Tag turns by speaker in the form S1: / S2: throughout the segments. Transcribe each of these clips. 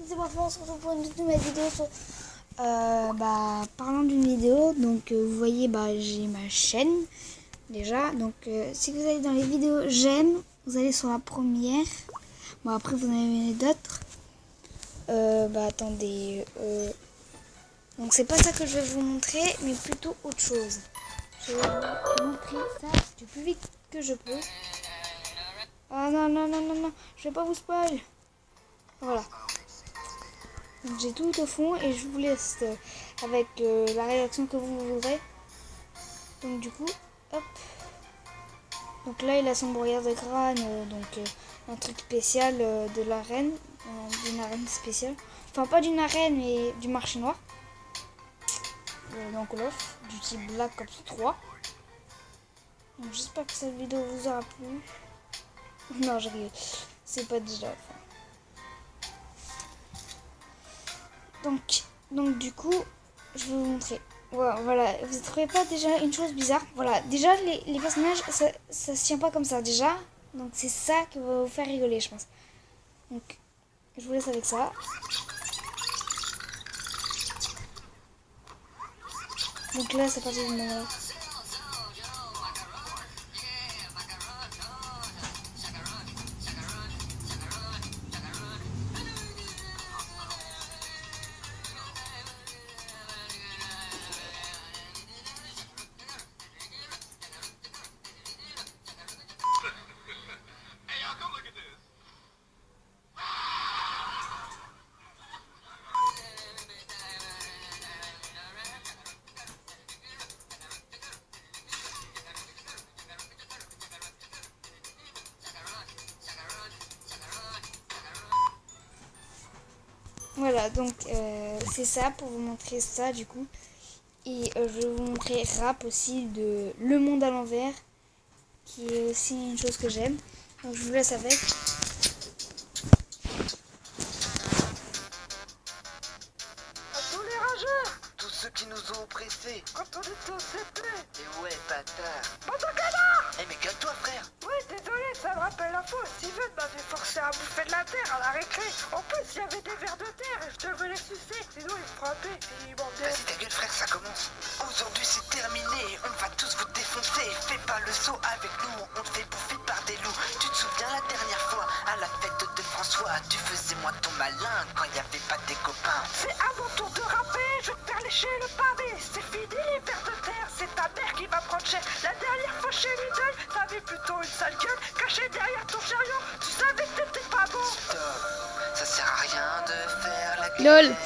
S1: c'est parfait, on se retrouve pour une toute nouvelle vidéo sur, parlant d'une vidéo. Donc vous voyez, j'ai ma chaîne déjà. Donc si vous allez dans les vidéos j'aime, vous allez sur la première. Bon, après vous en avez d'autres. Attendez. Donc c'est pas ça que je vais vous montrer, mais plutôt autre chose. Je vais vous montrer ça du plus vite que je peux. Ah non, je vais pas vous spoil. Voilà. Donc j'ai tout au fond et je vous laisse avec la réaction que vous voudrez. Donc du coup, hop. Donc là il a son brouillard de crâne, un truc spécial de l'arène, d'une arène spéciale. Enfin pas d'une arène mais du marché noir. Donc l'offre du type Black Ops 3. Donc j'espère que cette vidéo vous aura plu. Non, je rigole. C'est pas déjà la fin. Donc du coup, je vais vous montrer. Voilà, vous ne trouvez pas déjà une chose bizarre? Voilà, déjà les personnages, ça se tient pas comme ça déjà. Donc c'est ça qui va vous faire rigoler, je pense. Donc je vous laisse avec ça. Donc là, c'est parti du moment. Voilà, donc c'est ça pour vous montrer ça du coup. Et je vais vous montrer Rap aussi de Le Monde à l'envers, qui est aussi une chose que j'aime. Donc je vous laisse avec.
S2: Tous ceux qui nous ont oppressés
S3: quand on était au CP.
S2: Et ouais, bâtard.
S3: Bande de canards!
S2: Eh mais calme-toi, frère.
S3: Oui, désolé, ça me rappelle la fois. Steven m'avait forcé à bouffer de la terre à la récré. En plus, il y avait des vers de terre et je devais les sucer. Sinon, ils me frappaient et ils m'emmenaient.
S2: Vas-y, ta gueule, frère, ça commence. Aujourd'hui, c'est terminé. On va tous vous défoncer. Fais pas le saut avec nous. On te fait bouffer par des loups. Tu te souviens la dernière fois, à la fête de François, tu faisais moi ton malin quand il y avait pas tes copains.
S3: C'est à mon tour de rapper. Je vais te faire lécher le pavé. C'est fini, les vers de terre. C'est ta mère qui va prendre cher. La dernière fois chez Lidl, t'avais plutôt une sale gueule cachée derrière ton chariot. Tu savais que t'étais pas bon.
S2: Stop, ça sert à rien de faire la
S1: Lol.
S2: guerre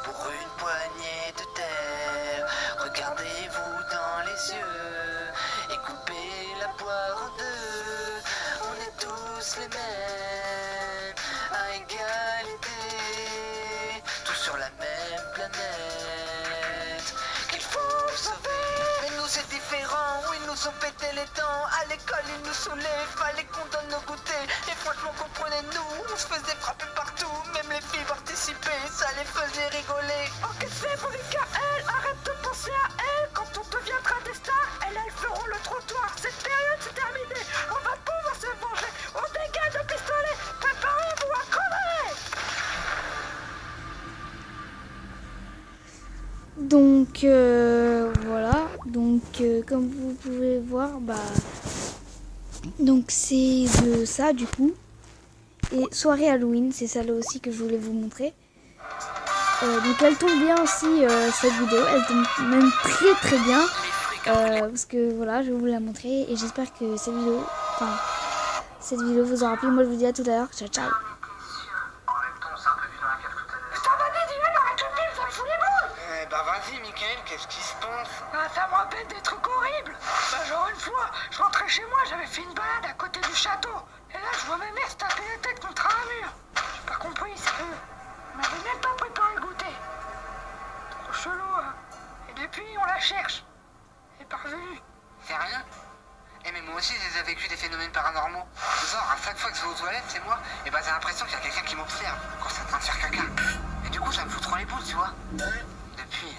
S2: pour une poignée de terre. Regardez-vous dans les yeux et coupez la poire en deux. On est tous les mêmes, à égalité, tous sur la même planète qu'il faut sauver. Mais nous c'est différent, oui nous ont pété les dents. À l'école ils nous saoulaient, fallait qu'on donne nos goûters. Et franchement comprenez-nous, on se faisait frapper partout. Même les filles participaient, ça les faisait rigoler.
S3: Ok, c'est pour Michael, arrête de penser à elle. Quand on deviendra des stars, elles feront le trottoir. Cette période c'est terminé, on va pouvoir se venger. On dégage le pistolet, préparez-vous à crever.
S1: Donc voilà, donc comme vous pouvez voir, donc c'est de ça du coup. Et soirée Halloween, c'est ça là aussi que je voulais vous montrer. Donc elle tombe bien aussi cette vidéo, elle tombe même très bien. Parce que voilà, je vais vous la montrer et j'espère que cette vidéo vous aura plu. Moi je vous dis à tout à l'heure, ciao ciao.
S3: Putain, vas-y, dis-le, arrête le film, ça me fout les boules.
S2: Vas-y Michael, qu'est-ce qui se passe?
S3: Ça me rappelle des trucs horribles. Genre une fois, je rentrais chez moi, j'avais fait une balade à côté du château. Et là, je vois ma mère se taper la tête contre un mur. J'ai pas compris, sérieux. Elle m'avait même pas préparé le goûter. Trop chelou, hein. Et depuis, on la cherche. Elle est pas revenue.
S2: C'est rien. Eh mais moi aussi j'ai déjà vécu des phénomènes paranormaux. Genre à chaque fois que je vais aux toilettes c'est moi, et j'ai l'impression qu'il y a quelqu'un qui m'observe quand c'est en train de faire caca. Et du coup ça me fout trop les boules tu vois. Depuis,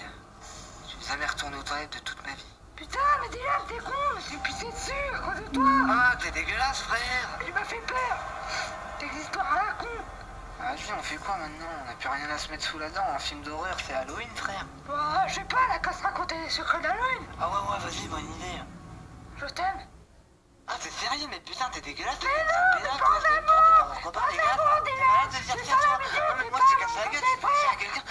S2: je suis jamais retourné aux toilettes de toute ma vie.
S3: Putain, mais Dylan, t'es con, je me suis pissé dessus à cause de toi.
S2: Ah t'es dégueulasse frère.
S3: Il m'a fait peur. Tes histoires à la con.
S2: Vas-y, on fait quoi maintenant? On n'a plus rien à se mettre sous la dent. Un film d'horreur, c'est Halloween, frère.
S3: Bah, je sais pas, la qu'à se raconter les secrets d'Halloween.
S2: Ah ouais, vas-y, bonne idée.
S3: Je t'aime.
S2: Ah, t'es sérieux? Mais putain, t'es dégueulasse.
S3: Mais non, mais bordel-moi.
S2: On repart, les gars. T'es malade de dire tiens, toi. Non, mais moi, c'est cassé la gueule. C'est pas à quelqu'un.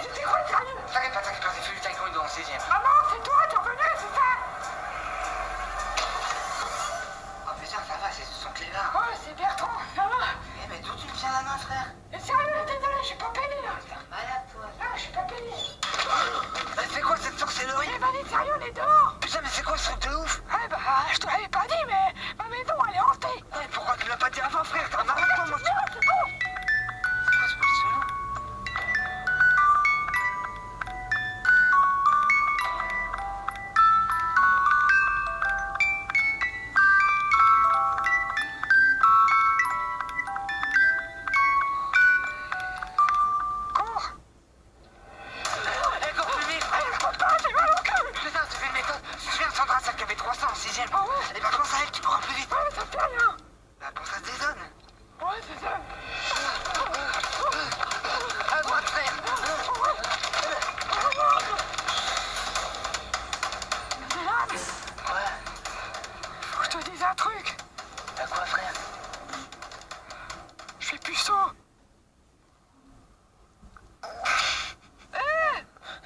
S3: C'était quoi le sérieux?
S2: T'inquiète pas, j'ai fait du taekwondo en 6ème.
S3: Maman, c'est toi, t'es revenu, c'est ça?
S2: Oh putain, ça va, c'est ce son clé là.
S3: Ouais, c'est Bertrand, ça va?
S2: Eh, mais d'où tu me tiens la main, frère?
S3: Mais sérieux, désolé, je suis pas payé là.
S2: T'es un malade, toi.
S3: Non, je suis pas payé.
S2: C'est quoi cette sorcellerie?
S3: Eh ben, dis sérieux, on est dehors.
S2: Putain, mais c'est quoi ce truc de ouf?
S3: Eh bah, je te l'avais pas dit, mais ma maison, elle est hantée.
S2: Ouais, pourquoi tu l'as pas dit avant, frère? T'as un marre de toi, moi.
S3: C'est bon.
S2: C'est quoi ce bruit solo?
S3: Cours.
S2: Eh, cours plus vite!
S3: Je peux pas, j'ai mal au cul.
S2: Putain, tu fais une méthode. Je me souviens de Sandra, celle qui avait 300 en 6ème.
S3: Ah ouais?
S2: Et ben, pense à elle, tu pourras plus vite.
S3: Ouais, ça fait rien.
S2: Bah, pense à tes zones.
S3: Ouais, c'est ça.
S2: À droite, frère.
S3: Dylan,
S2: Ouais.
S3: faut que je te dise un truc.
S2: T'as quoi, frère?
S3: Je fais puceau.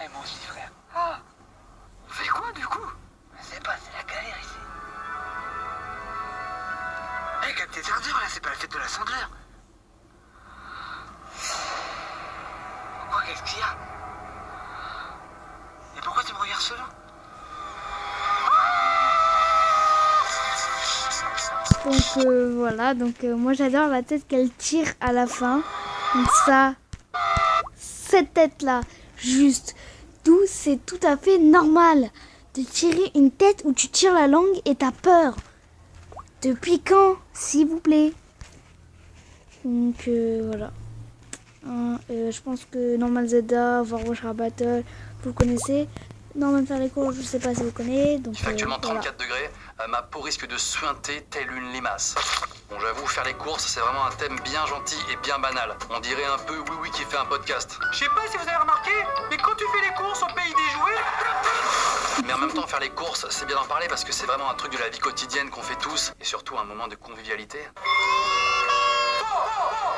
S2: Eh, moi aussi, frère.
S3: Ah. On fait quoi du coup?
S2: Je sais pas, c'est la galère ici. Eh, capte tes ardeurs, là, c'est pas la fête de la Chandeleur. Pourquoi, qu'est-ce qu'il y a? Et pourquoi tu me regardes solo?
S1: Donc voilà, donc moi j'adore la tête qu'elle tire à la fin. Donc ça, cette tête-là, juste, d'où c'est tout à fait normal de tirer une tête où tu tires la langue et t'as peur. Depuis quand, s'il vous plaît? Donc voilà. Je pense que Normal Zelda, Warwash Battle, vous connaissez. Normal faire les cours, je sais pas si vous connaissez. Donc
S4: Il fait actuellement
S1: voilà.
S4: 34 degrés, ma peau risque de suinter telle une limace. Bon, j'avoue, faire les courses, c'est vraiment un thème bien gentil et bien banal. On dirait un peu Oui qui fait un podcast.
S5: Je sais pas si vous avez remarqué, mais quand tu fais les courses au pays des jouets,
S4: Mais en même temps, faire les courses, c'est bien d'en parler parce que c'est vraiment un truc de la vie quotidienne qu'on fait tous et surtout un moment de convivialité.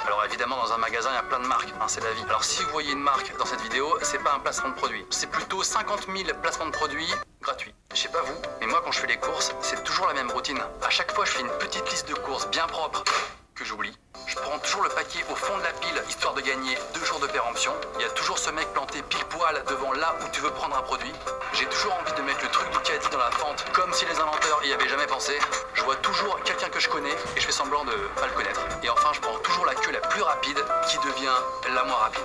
S4: Alors évidemment, dans un magasin, il y a plein de marques, hein, c'est la vie. Alors si vous voyez une marque dans cette vidéo, c'est pas un placement de produit. C'est plutôt 50 000 placements de produits gratuits. Je sais pas vous, mais moi quand je fais les courses, c'est toujours la même routine. À chaque fois, je fais une petite liste de courses bien propre que j'oublie. Je prends toujours le paquet au fond de la pile, histoire de gagner 2 jours de péremption. Il y a toujours ce mec planté pile poil devant là où tu veux prendre un produit. J'ai toujours envie de mettre le truc du caddie dans la fente, comme si les inventeurs y avaient jamais pensé. Je vois toujours quelqu'un que je connais et je fais semblant de pas le connaître. Et enfin, je prends toujours la queue la plus rapide qui devient la moins rapide.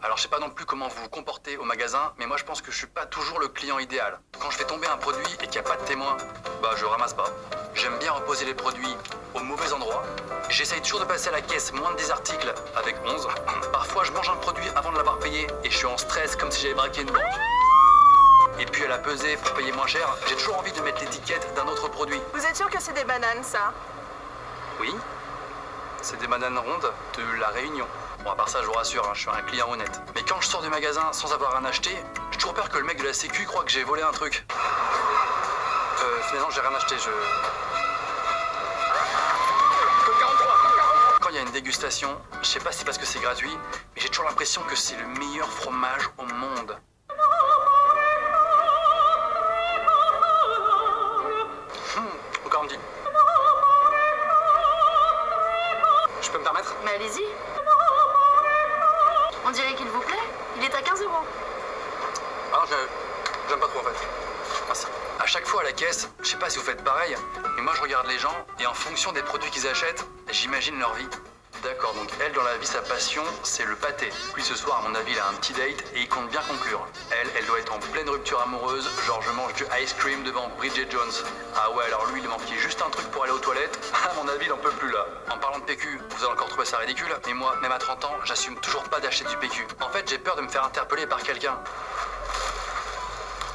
S4: Alors je sais pas non plus comment vous vous comportez au magasin, mais moi je pense que je suis pas toujours le client idéal. Quand je fais tomber un produit et qu'il n'y a pas de témoin, bah je ramasse pas. J'aime bien reposer les produits au mauvais endroit. J'essaye toujours de passer à la caisse moins de 10 articles avec 11. Parfois je mange un produit avant de l'avoir payé et je suis en stress comme si j'avais braqué une banque. Et puis à la pesée pour payer moins cher, j'ai toujours envie de mettre l'étiquette d'un autre produit.
S6: Vous êtes sûr que c'est des bananes, ça?
S4: Oui, c'est des bananes rondes de La Réunion. Bon, à part ça, je vous rassure, hein, je suis un client honnête. Mais quand je sors du magasin sans avoir rien acheté, j'ai toujours peur que le mec de la sécu croit que j'ai volé un truc. Finalement, j'ai rien acheté, Quand il y a une dégustation, je sais pas si c'est parce que c'est gratuit, mais j'ai toujours l'impression que c'est le meilleur fromage au monde. Encore on me dit. Je peux me permettre?
S6: Mais allez-y. On dirait qu'il vous plaît. Il est à 15 €.
S4: Ah non, j'aime pas trop en fait. Merci. À chaque fois à la caisse, je sais pas si vous faites pareil, mais moi je regarde les gens et en fonction des produits qu'ils achètent, j'imagine leur vie. D'accord, donc elle dans la vie, sa passion, c'est le pâté. Lui ce soir, à mon avis, il a un petit date et il compte bien conclure. Elle doit être en pleine rupture amoureuse, genre je mange du ice cream devant Bridget Jones. Ah ouais, alors lui, il manquait juste un truc pour aller aux toilettes. À mon avis, il en peut plus là. En parlant de PQ, vous allez encore trouver ça ridicule, mais moi, même à 30 ans, j'assume toujours pas d'acheter du PQ. En fait, j'ai peur de me faire interpeller par quelqu'un.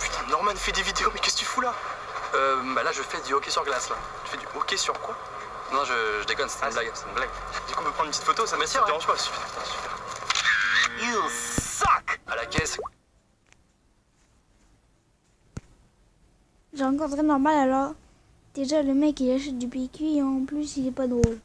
S5: putain, Norman fait des vidéos, mais qu'est-ce que tu fous là?
S4: Bah là, je fais du hockey sur glace, là.
S5: Tu fais du hockey sur quoi?
S4: Non, je déconne, c'est une blague. C'est une blague.
S5: Du coup, on peut prendre une petite photo, ça me dérange pas. Super. You suck.
S4: À la caisse.
S1: J'ai rencontré normal alors. Déjà le mec il achète du PQ et en plus il est pas drôle.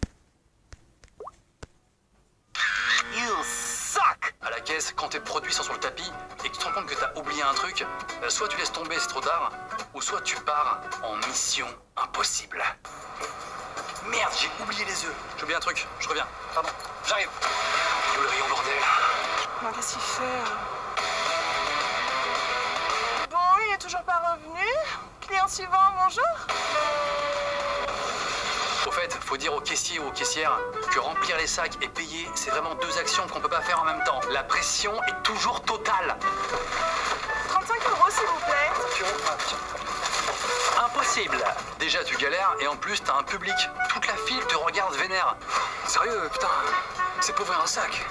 S5: You suck.
S4: À la caisse, quand tes produits sont sur le tapis et que tu te rends compte que t'as oublié un truc, soit tu laisses tomber, c'est trop tard, ou soit tu pars en mission impossible. Merde, j'ai oublié les œufs. J'ai oublié un truc, je reviens. Pardon, j'arrive. Où le rayon bordel?
S6: Non, qu'est-ce qu'il fait? Bon, il est toujours pas revenu. Client suivant, bonjour.
S4: Au fait, faut dire aux caissiers ou aux caissières que remplir les sacs et payer, c'est vraiment deux actions qu'on peut pas faire en même temps. La pression est toujours totale.
S6: 35 € s'il vous plaît.
S4: Impossible. Déjà, tu galères et en plus, t'as un public. Toute la file te regarde vénère. Sérieux, putain, c'est pour ouvrir un sac.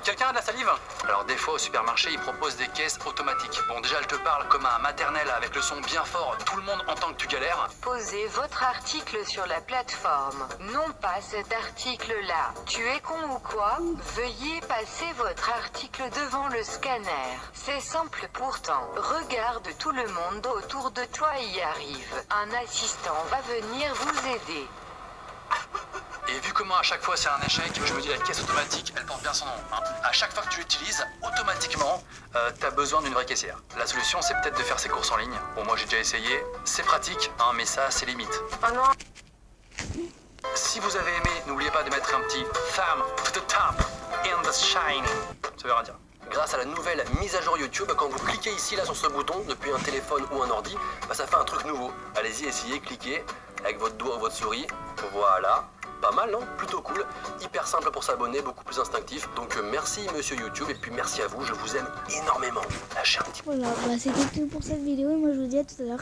S4: Quelqu'un a de la salive? Alors des fois au supermarché ils proposent des caisses automatiques. Bon déjà elle te parle comme à un maternel avec le son bien fort, tout le monde entend que tu galères.
S7: Posez votre article sur la plateforme. Non pas cet article-là. Tu es con ou quoi? Veuillez passer votre article devant le scanner. C'est simple pourtant. Regarde, tout le monde autour de toi y arrive. Un assistant va venir vous aider.
S4: Et vu comment à chaque fois c'est un échec, je me dis la caisse automatique, elle porte bien son nom. Hein. À chaque fois que tu l'utilises, automatiquement, t'as besoin d'une vraie caissière. La solution, c'est peut-être de faire ses courses en ligne. Bon, moi j'ai déjà essayé, c'est pratique, hein, mais ça, c'est limite.
S6: Oh non.
S4: Si vous avez aimé, n'oubliez pas de mettre un petit thumb to the top in the shine. Ça veut rien dire.
S8: Grâce à la nouvelle mise à jour YouTube, quand vous cliquez ici là sur ce bouton depuis un téléphone ou un ordi, bah, ça fait un truc nouveau. Allez-y, essayez, cliquez avec votre doigt ou votre souris. Voilà. Pas mal, non? Plutôt cool, hyper simple pour s'abonner, beaucoup plus instinctif. Donc merci monsieur YouTube et puis merci à vous, je vous aime énormément. Lâchez un petit peu.
S1: Voilà, bah, c'était tout pour cette vidéo et moi je vous dis à tout à l'heure.